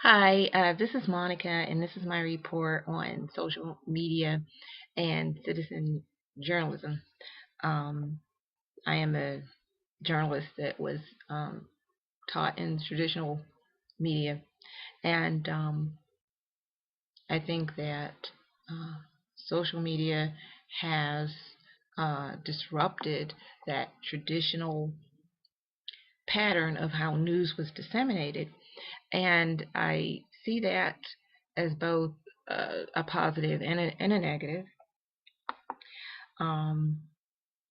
Hi, this is Monica, and this is my report on social media and citizen journalism. Um, I am a journalist that was taught in traditional media, and I think that social media has disrupted that traditional pattern of how news was disseminated. And I see that as both a positive and a negative. Um,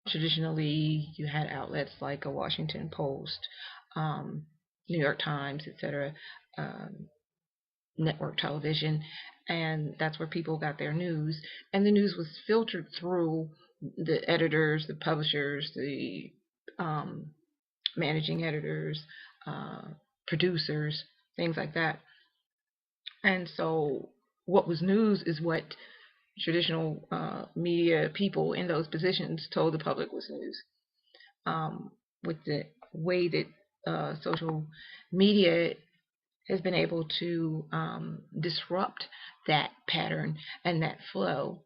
Traditionally, you had outlets like a Washington Post, um, New York Times, etc., um, network television, and that's where people got their news. And the news was filtered through the editors, the publishers, the um, managing editors, uh, producers, things like that. And so, what was news is what traditional media people in those positions told the public was news. With the way that social media has been able to disrupt that pattern and that flow,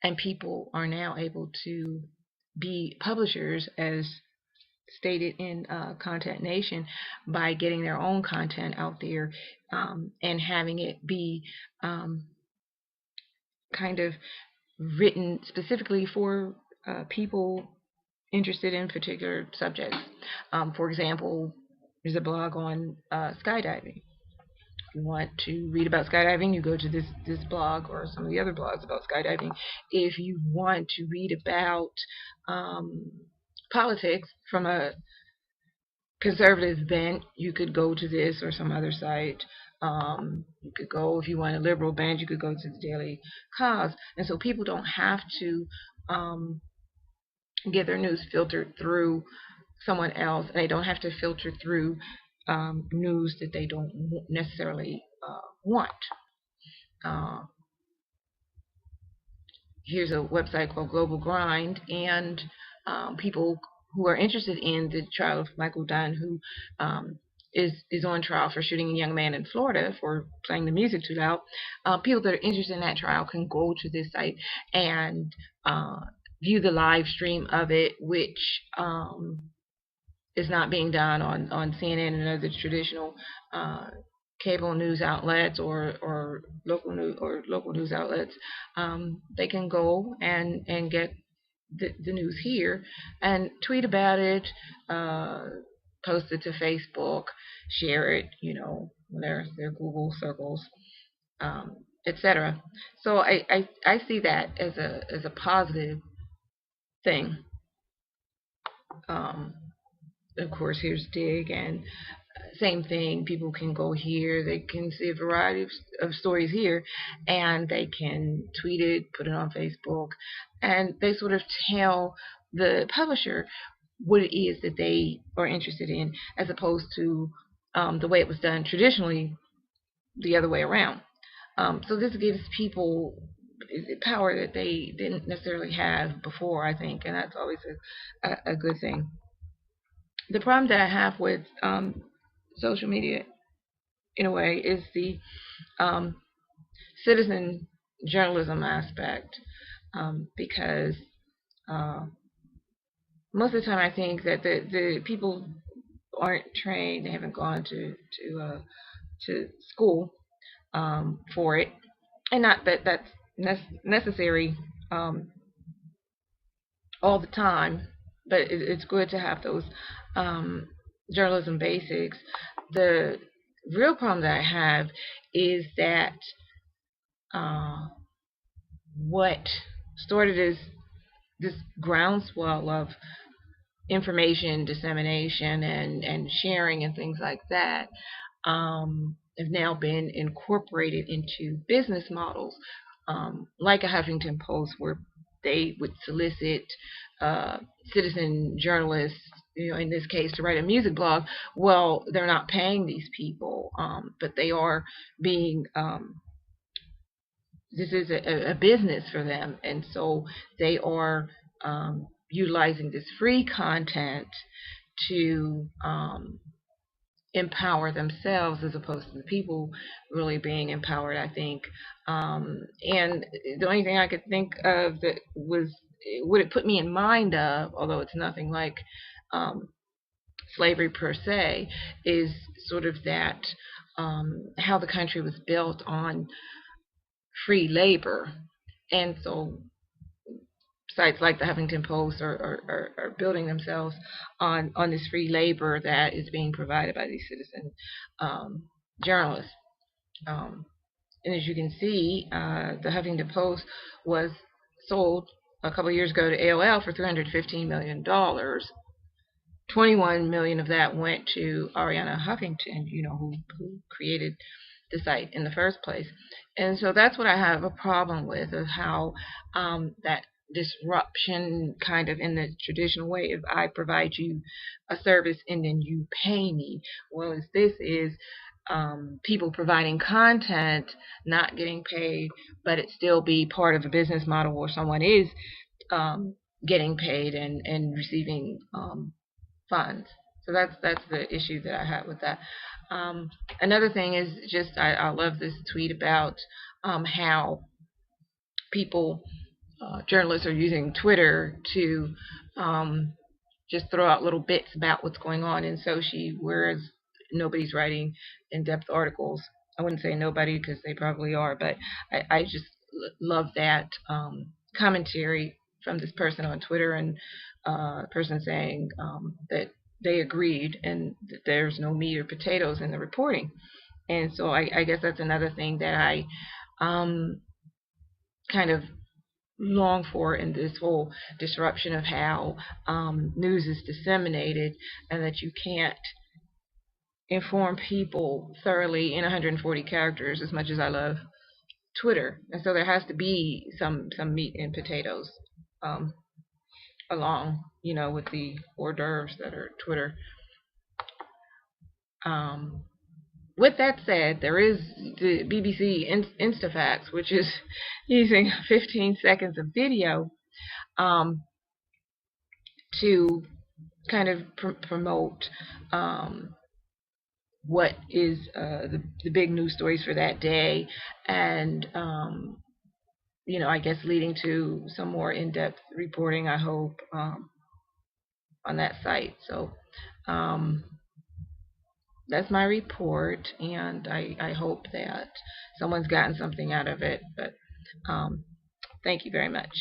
and people are now able to be publishers, as stated in Content Nation, by getting their own content out there and having it be um, kind of written specifically for people interested in particular subjects. For example, there's a blog on skydiving. If you want to read about skydiving, you go to this blog or some of the other blogs about skydiving. If you want to read about um, politics from a conservative bent, you could go to this or some other site. You could go, if you want a liberal bent, you could go to the Daily Cause. And so people don't have to um, get their news filtered through someone else. They don't have to filter through news that they don't necessarily want. Uh, Here's a website called Global Grind, and people who are interested in the trial of Michael Dunn, who is on trial for shooting a young man in Florida for playing the music too loud. People that are interested in that trial can go to this site and uh, view the live stream of it, which is not being done on CNN and other traditional uh, cable news outlets or local news outlets. They can go and get the news here and tweet about it, uh, post it to Facebook, share it, their Google circles, etc. So I see that as a positive thing. Um, of course, here's Dig, and same thing. People can go here. They can see a variety of stories here, and they can tweet it, put it on Facebook, and they sort of tell the publisher what it is that they are interested in, as opposed to the way it was done traditionally, the other way around. So this gives people power that they didn't necessarily have before, I think, and that's always a good thing. The problem that I have with social media, in a way, is the um, citizen journalism aspect, because uh, most of the time I think that the people aren't trained, they haven't gone to school for it, and not that that's necessary um, all the time, but it's good to have those um, journalism basics. The real problem that I have is that uh, what started as this groundswell of information dissemination and sharing and things like that have now been incorporated into business models, like a Huffington Post, where they would solicit uh, citizen journalists, in this case, to write a music blog. Well, they're not paying these people, but they are being this is a business for them, and so they are utilizing this free content to empower themselves as opposed to the people really being empowered, I think. And the only thing I could think of that was what it put me in mind of, although it's nothing like um, slavery per se, is sort of that how the country was built on free labor. And so sites like the Huffington Post are building themselves on this free labor that is being provided by these citizen um, journalists. Um, and as you can see, the Huffington Post was sold a couple of years ago to AOL for $315 million. 21 million of that went to Arianna Huffington, who created the site in the first place. And so that's what I have a problem with, of how that disruption kind of in the traditional way of I provide you a service and then you pay me. Well, as this is people providing content, not getting paid, but it still be part of a business model where someone is getting paid and receiving funds. So that's the issue that I had with that. Um, Another thing is just I love this tweet about how people, journalists, are using Twitter to um, just throw out little bits about what's going on in Sochi, whereas nobody's writing in-depth articles. I wouldn't say nobody because they probably are, but I just love that commentary from this person on Twitter, and person saying that they agreed and that there's no meat or potatoes in the reporting. And so I guess that's another thing that I um, kind of long for in this whole disruption of how news is disseminated, and that you can't inform people thoroughly in 140 characters as much as I love Twitter. And so there has to be some meat and potatoes um, along, with the hors d'oeuvres that are Twitter. Um, with that said, there is the BBC Instafacts, which is using 15 seconds of video um, to kind of promote what is the big news stories for that day, and I guess leading to some more in-depth reporting, I hope, on that site. So um, that's my report, and I hope that someone's gotten something out of it. But thank you very much.